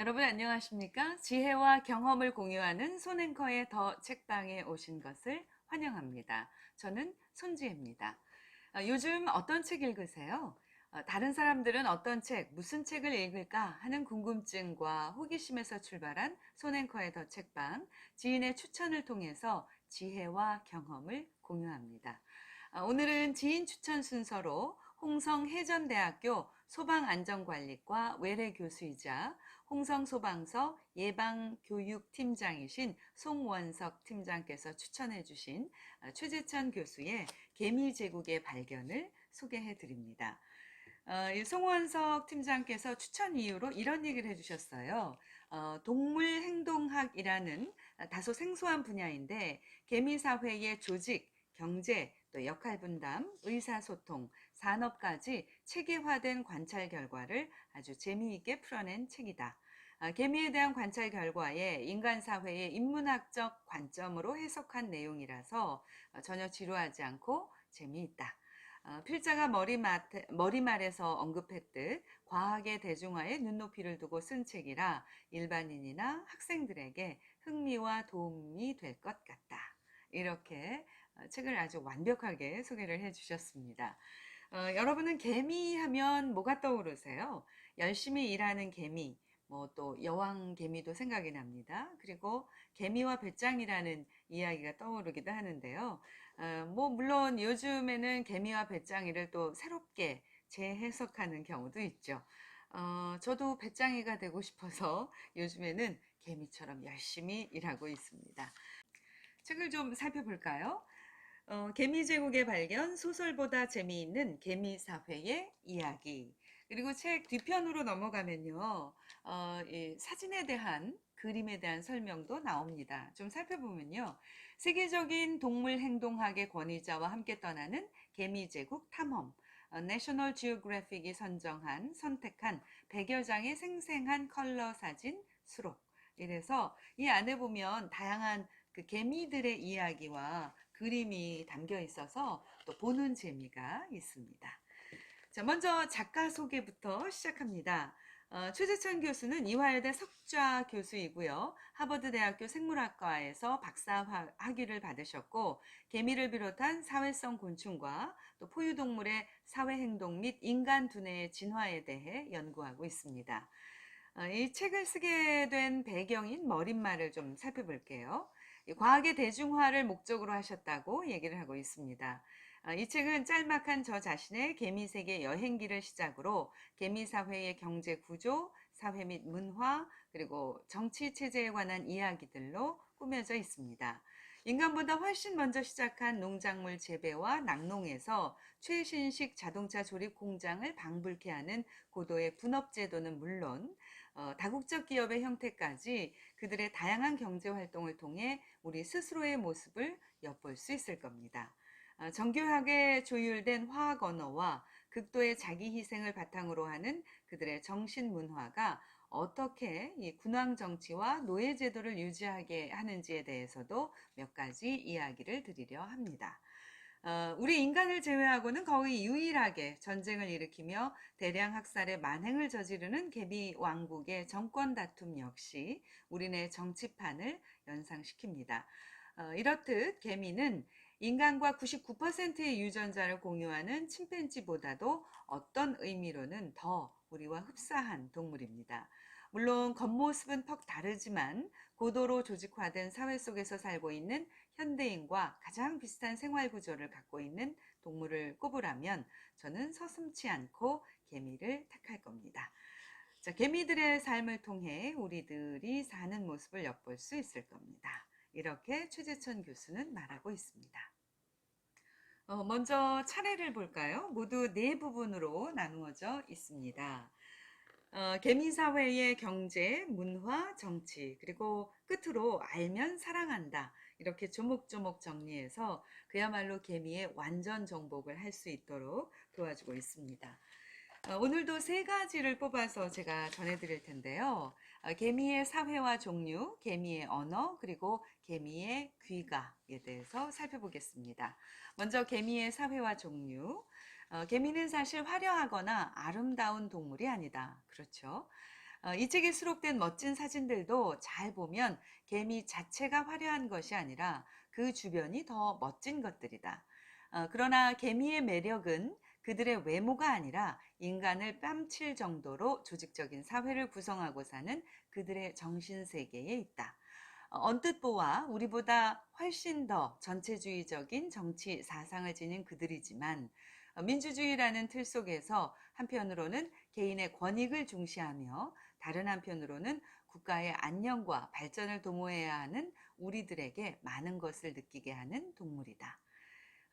여러분 안녕하십니까? 지혜와 경험을 공유하는 손앵커의 더 책방에 오신 것을 환영합니다. 저는 손지혜입니다. 요즘 어떤 책 읽으세요? 다른 사람들은 어떤 책, 무슨 책을 읽을까 하는 궁금증과 호기심에서 출발한 손앵커의 더 책방, 지인의 추천을 통해서 지혜와 경험을 공유합니다. 오늘은 지인 추천 순서로 홍성해전대학교 소방안전관리과 외래교수이자 홍성소방서 예방교육팀장이신 송원석 팀장께서 추천해 주신 최재천 교수의 개미제국의 발견을 소개해 드립니다. 송원석 팀장께서 추천 이유로 이런 얘기를 해주셨어요. 동물행동학이라는 다소 생소한 분야인데 개미사회의 조직, 경제, 또 역할 분담, 의사소통, 산업까지 체계화된 관찰 결과를 아주 재미있게 풀어낸 책이다. 개미에 대한 관찰 결과에 인간 사회의 인문학적 관점으로 해석한 내용이라서 전혀 지루하지 않고 재미있다. 필자가 머리말에서 언급했듯 과학의 대중화에 눈높이를 두고 쓴 책이라 일반인이나 학생들에게 흥미와 도움이 될 것 같다. 이렇게 책을 아주 완벽하게 소개를 해주셨습니다. 여러분은 개미 하면 뭐가 떠오르세요? 열심히 일하는 개미, 뭐 또 여왕 개미도 생각이 납니다. 그리고 개미와 배짱이라는 이야기가 떠오르기도 하는데요. 뭐 물론 요즘에는 개미와 배짱이를 또 새롭게 재해석하는 경우도 있죠. 저도 배짱이가 되고 싶어서 요즘에는 개미처럼 열심히 일하고 있습니다. 책을 좀 살펴볼까요? 개미제국의 발견, 소설보다 재미있는 개미사회의 이야기. 그리고 책 뒤편으로 넘어가면요, 이 사진에 대한, 그림에 대한 설명도 나옵니다. 좀 살펴보면요, 세계적인 동물 행동학의 권위자와 함께 떠나는 개미제국 탐험, 내셔널 지오그래픽이 선택한 100여 장의 생생한 컬러 사진 수록. 이래서 이 안에 보면 다양한 그 개미들의 이야기와 그림이 담겨 있어서 또 보는 재미가 있습니다. 자, 먼저 작가 소개부터 시작합니다. 최재천 교수는 이화여대 석좌 교수이고요. 하버드대학교 생물학과에서 박사 학위를 받으셨고 개미를 비롯한 사회성 곤충과 또 포유동물의 사회행동 및 인간 두뇌의 진화에 대해 연구하고 있습니다. 이 책을 쓰게 된 배경인 머릿말을 좀 살펴볼게요. 과학의 대중화를 목적으로 하셨다고 얘기를 하고 있습니다. 이 책은 짤막한 저 자신의 개미세계 여행기를 시작으로 개미사회의 경제 구조, 사회 및 문화, 그리고 정치 체제에 관한 이야기들로 꾸며져 있습니다. 인간보다 훨씬 먼저 시작한 농작물 재배와 낙농에서 최신식 자동차 조립 공장을 방불케 하는 고도의 분업제도는 물론 다국적 기업의 형태까지 그들의 다양한 경제 활동을 통해 우리 스스로의 모습을 엿볼 수 있을 겁니다. 정교하게 조율된 화학 언어와 극도의 자기 희생을 바탕으로 하는 그들의 정신 문화가 어떻게 이 군왕 정치와 노예 제도를 유지하게 하는지에 대해서도 몇 가지 이야기를 드리려 합니다. 우리 인간을 제외하고는 거의 유일하게 전쟁을 일으키며 대량 학살의 만행을 저지르는 개미 왕국의 정권 다툼 역시 우리네 정치판을 연상시킵니다. 이렇듯 개미는 인간과 99%의 유전자를 공유하는 침팬지보다도 어떤 의미로는 더 우리와 흡사한 동물입니다. 물론 겉모습은 퍽 다르지만 고도로 조직화된 사회 속에서 살고 있는 현대인과 가장 비슷한 생활 구조를 갖고 있는 동물을 꼽으라면 저는 서슴지 않고 개미를 택할 겁니다. 자, 개미들의 삶을 통해 우리들이 사는 모습을 엿볼 수 있을 겁니다. 이렇게 최재천 교수는 말하고 있습니다. 먼저 차례를 볼까요? 모두 네 부분으로 나누어져 있습니다. 개미사회의 경제, 문화, 정치, 그리고 끝으로 알면 사랑한다. 이렇게 조목조목 정리해서 그야말로 개미의 완전 정복을 할 수 있도록 도와주고 있습니다. 오늘도 세 가지를 뽑아서 제가 전해드릴 텐데요. 개미의 사회화 종류, 개미의 언어, 그리고 개미의 귀가에 대해서 살펴보겠습니다. 먼저 개미의 사회화 종류. 개미는 사실 화려하거나 아름다운 동물이 아니다. 그렇죠? 이 책에 수록된 멋진 사진들도 잘 보면 개미 자체가 화려한 것이 아니라 그 주변이 더 멋진 것들이다. 그러나 개미의 매력은 그들의 외모가 아니라 인간을 뺨칠 정도로 조직적인 사회를 구성하고 사는 그들의 정신세계에 있다. 언뜻 보아 우리보다 훨씬 더 전체주의적인 정치 사상을 지닌 그들이지만 민주주의라는 틀 속에서 한편으로는 개인의 권익을 중시하며 다른 한편으로는 국가의 안녕과 발전을 도모해야 하는 우리들에게 많은 것을 느끼게 하는 동물이다.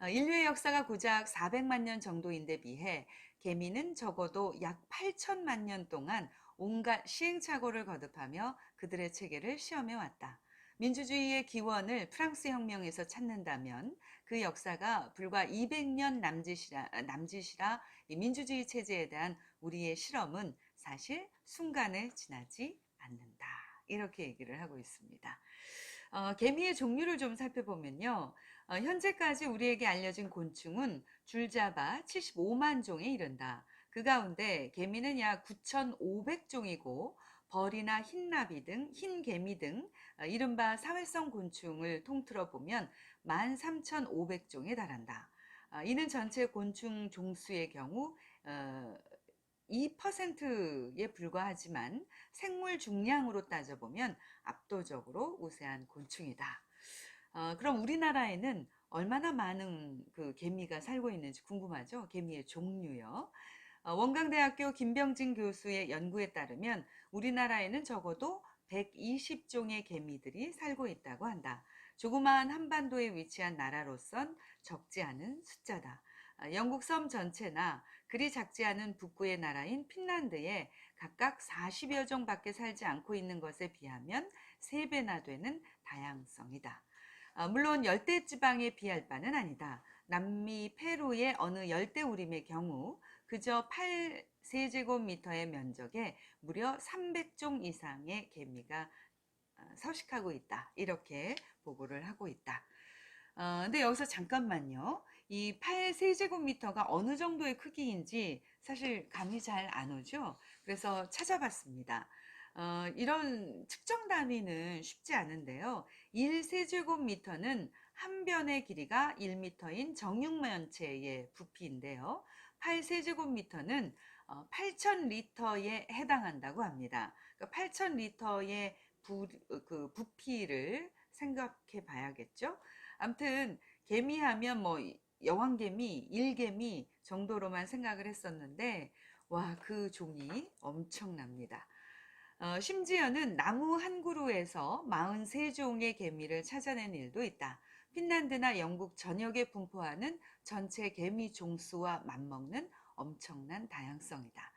인류의 역사가 고작 400만 년 정도인데 비해 개미는 적어도 약 8천만 년 동안 온갖 시행착오를 거듭하며 그들의 체계를 시험해 왔다. 민주주의의 기원을 프랑스 혁명에서 찾는다면 그 역사가 불과 200년 남짓이라 이 민주주의 체제에 대한 우리의 실험은 사실 순간에 지나지 않는다. 이렇게 얘기를 하고 있습니다. 개미의 종류를 좀 살펴보면요. 현재까지 우리에게 알려진 곤충은 줄잡아 75만 종에 이른다. 그 가운데 개미는 약 9,500종이고 벌이나 흰나비 등 흰개미 등 이른바 사회성 곤충을 통틀어 보면 13,500종에 달한다. 이는 전체 곤충 종수의 경우 2%에 불과하지만 생물 중량으로 따져보면 압도적으로 우세한 곤충이다. 그럼 우리나라에는 얼마나 많은 그 개미가 살고 있는지 궁금하죠? 개미의 종류요. 원광대학교 김병진 교수의 연구에 따르면 우리나라에는 적어도 120종의 개미들이 살고 있다고 한다. 조그마한 한반도에 위치한 나라로선 적지 않은 숫자다. 영국 섬 전체나 그리 작지 않은 북부의 나라인 핀란드에 각각 40여 종밖에 살지 않고 있는 것에 비하면 3배나 되는 다양성이다. 물론 열대지방에 비할 바는 아니다. 남미 페루의 어느 열대우림의 경우 그저 8세제곱미터의 면적에 무려 300종 이상의 개미가 서식하고 있다. 이렇게 보고를 하고 있다. 근데 여기서 잠깐만요. 이 8세제곱미터가 어느 정도의 크기인지 사실 감이 잘 안 오죠. 그래서 찾아봤습니다. 이런 측정 단위는 쉽지 않은데요. 1세제곱미터는 한 변의 길이가 1m인 정육면체의 부피인데요. 8세제곱미터는 8,000리터에 해당한다고 합니다. 그러니까 8,000리터의 그 부피를 생각해 봐야겠죠. 아무튼 개미하면 뭐 여왕개미, 일개미 정도로만 생각을 했었는데 와, 그 종이 엄청납니다. 심지어는 나무 한 그루에서 43종의 개미를 찾아낸 일도 있다. 핀란드나 영국 전역에 분포하는 전체 개미 종수와 맞먹는 엄청난 다양성이다.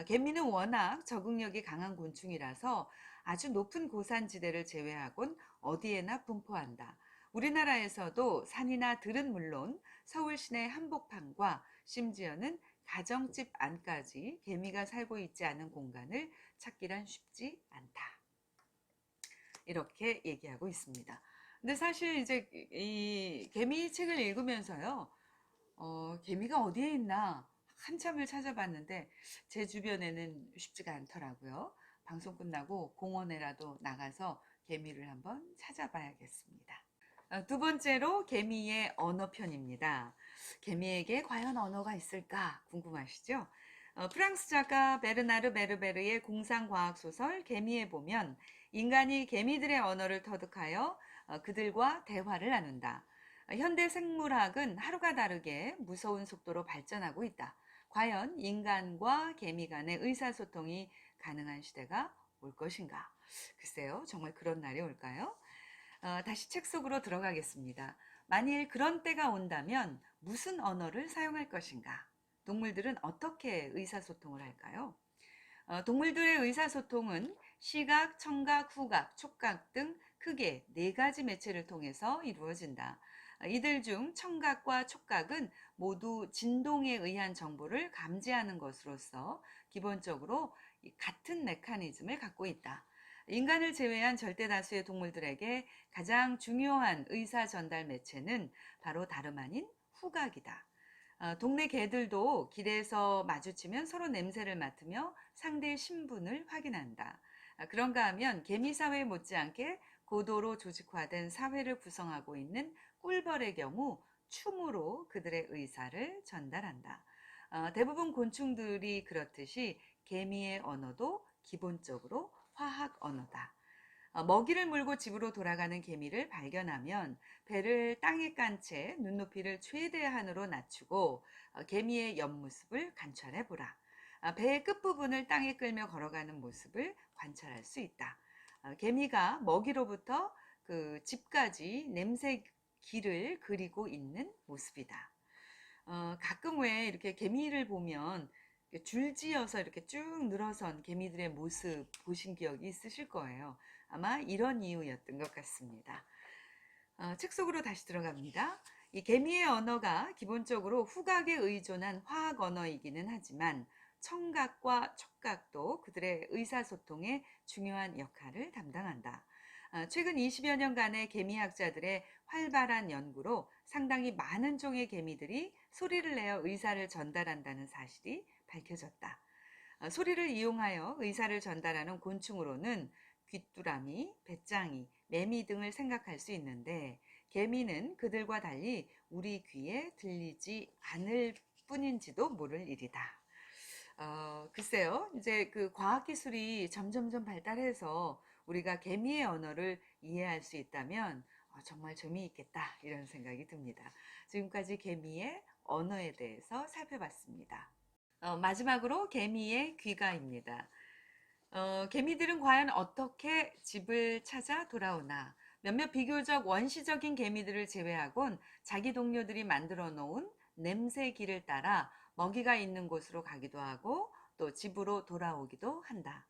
개미는 워낙 적응력이 강한 곤충이라서 아주 높은 고산지대를 제외하곤 어디에나 분포한다. 우리나라에서도 산이나 들은 물론 서울 시내 한복판과 심지어는 가정집 안까지 개미가 살고 있지 않은 공간을 찾기란 쉽지 않다. 이렇게 얘기하고 있습니다. 근데 사실 이제 이 개미 책을 읽으면서요, 개미가 어디에 있나 한참을 찾아봤는데 제 주변에는 쉽지가 않더라고요. 방송 끝나고 공원에라도 나가서 개미를 한번 찾아봐야겠습니다. 두 번째로 개미의 언어편입니다. 개미에게 과연 언어가 있을까 궁금하시죠? 프랑스 작가 베르나르 베르베르의 공상과학 소설 개미에 보면 인간이 개미들의 언어를 터득하여 그들과 대화를 나눈다. 현대 생물학은 하루가 다르게 무서운 속도로 발전하고 있다. 과연 인간과 개미 간의 의사소통이 가능한 시대가 올 것인가? 글쎄요, 정말 그런 날이 올까요? 다시 책 속으로 들어가겠습니다. 만일 그런 때가 온다면 무슨 언어를 사용할 것인가? 동물들은 어떻게 의사소통을 할까요? 동물들의 의사소통은 시각, 청각, 후각, 촉각 등 크게 4가지 매체를 통해서 이루어진다. 이들 중 청각과 촉각은 모두 진동에 의한 정보를 감지하는 것으로서 기본적으로 같은 메커니즘을 갖고 있다. 인간을 제외한 절대 다수의 동물들에게 가장 중요한 의사 전달 매체는 바로 다름 아닌 후각이다. 동네 개들도 길에서 마주치면 서로 냄새를 맡으며 상대의 신분을 확인한다. 그런가 하면 개미사회 못지않게 고도로 조직화된 사회를 구성하고 있는 꿀벌의 경우 춤으로 그들의 의사를 전달한다. 대부분 곤충들이 그렇듯이 개미의 언어도 기본적으로 화학 언어다. 먹이를 물고 집으로 돌아가는 개미를 발견하면 배를 땅에 깐 채 눈높이를 최대한으로 낮추고 개미의 옆모습을 관찰해 보라. 배의 끝부분을 땅에 끌며 걸어가는 모습을 관찰할 수 있다. 개미가 먹이로부터 그 집까지 냄새 길을 그리고 있는 모습이다. 가끔 왜 이렇게 개미를 보면 줄지어서 이렇게 쭉 늘어선 개미들의 모습 보신 기억이 있으실 거예요. 아마 이런 이유였던 것 같습니다. 책 속으로 다시 들어갑니다. 이 개미의 언어가 기본적으로 후각에 의존한 화학 언어이기는 하지만 청각과 촉각도 그들의 의사소통에 중요한 역할을 담당한다. 최근 20여 년간의 개미학자들의 활발한 연구로 상당히 많은 종의 개미들이 소리를 내어 의사를 전달한다는 사실이 밝혀졌다. 소리를 이용하여 의사를 전달하는 곤충으로는 귀뚜라미, 배짱이, 매미 등을 생각할 수 있는데 개미는 그들과 달리 우리 귀에 들리지 않을 뿐인지도 모를 일이다. 글쎄요. 이제 그 과학기술이 점점점 발달해서 우리가 개미의 언어를 이해할 수 있다면 정말 재미있겠다 이런 생각이 듭니다. 지금까지 개미의 언어에 대해서 살펴봤습니다. 마지막으로 개미의 귀가입니다. 개미들은 과연 어떻게 집을 찾아 돌아오나? 몇몇 비교적 원시적인 개미들을 제외하곤 자기 동료들이 만들어 놓은 냄새길을 따라 먹이가 있는 곳으로 가기도 하고 또 집으로 돌아오기도 한다.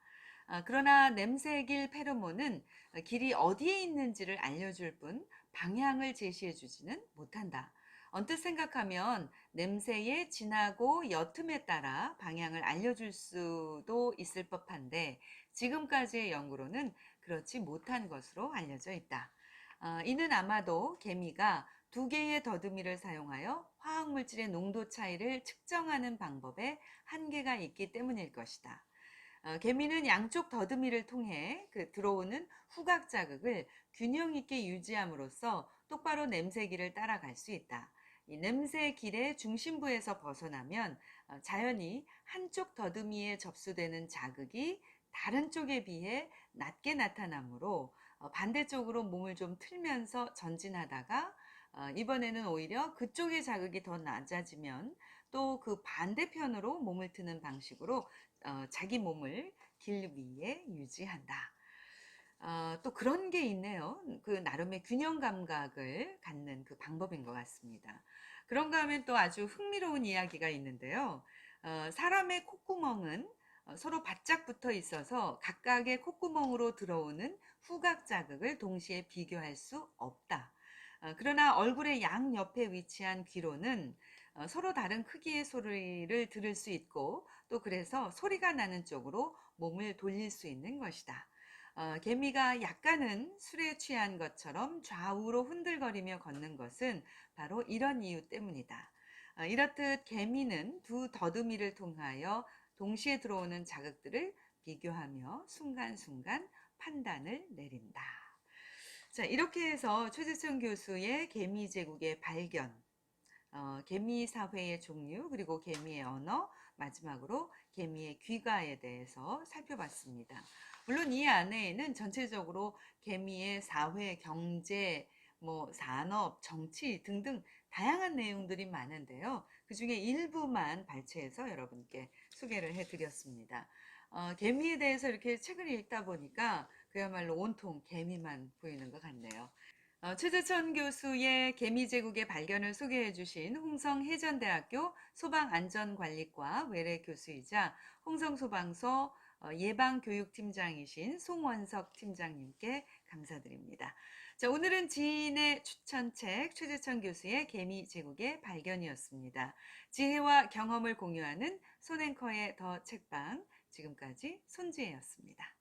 그러나 냄새길 페로몬은 길이 어디에 있는지를 알려줄 뿐 방향을 제시해 주지는 못한다. 언뜻 생각하면 냄새의 진하고 옅음에 따라 방향을 알려줄 수도 있을 법한데 지금까지의 연구로는 그렇지 못한 것으로 알려져 있다. 이는 아마도 개미가 두 개의 더듬이를 사용하여 화학물질의 농도 차이를 측정하는 방법에 한계가 있기 때문일 것이다. 개미는 양쪽 더듬이를 통해 그 들어오는 후각 자극을 균형 있게 유지함으로써 똑바로 냄새길을 따라갈 수 있다. 이 냄새길의 중심부에서 벗어나면 자연히 한쪽 더듬이에 접수되는 자극이 다른 쪽에 비해 낮게 나타나므로 반대쪽으로 몸을 좀 틀면서 전진하다가 이번에는 오히려 그쪽의 자극이 더 낮아지면 또 그 반대편으로 몸을 트는 방식으로 자기 몸을 길 위에 유지한다. 또 그런 게 있네요. 그 나름의 균형 감각을 갖는 그 방법인 것 같습니다. 그런가 하면 또 아주 흥미로운 이야기가 있는데요. 사람의 콧구멍은 서로 바짝 붙어 있어서 각각의 콧구멍으로 들어오는 후각 자극을 동시에 비교할 수 없다. 그러나 얼굴의 양옆에 위치한 귀로는 서로 다른 크기의 소리를 들을 수 있고 또 그래서 소리가 나는 쪽으로 몸을 돌릴 수 있는 것이다. 개미가 약간은 술에 취한 것처럼 좌우로 흔들거리며 걷는 것은 바로 이런 이유 때문이다. 이렇듯 개미는 두 더듬이를 통하여 동시에 들어오는 자극들을 비교하며 순간순간 판단을 내린다. 자, 이렇게 해서 최재천 교수의 개미 제국의 발견, 개미 사회의 종류, 그리고 개미의 언어, 마지막으로 개미의 귀가에 대해서 살펴봤습니다. 물론 이 안에는 전체적으로 개미의 사회, 경제, 뭐 산업, 정치 등등 다양한 내용들이 많은데요. 그 중에 일부만 발췌해서 여러분께 소개를 해드렸습니다. 개미에 대해서 이렇게 책을 읽다 보니까 그야말로 온통 개미만 보이는 것 같네요. 최재천 교수의 개미제국의 발견을 소개해 주신 홍성해전대학교 소방안전관리과 외래 교수이자 홍성소방서 예방교육팀장이신 송원석 팀장님께 감사드립니다. 자, 오늘은 지인의 추천책 최재천 교수의 개미제국의 발견이었습니다. 지혜와 경험을 공유하는 손앵커의 더 책방, 지금까지 손지혜였습니다.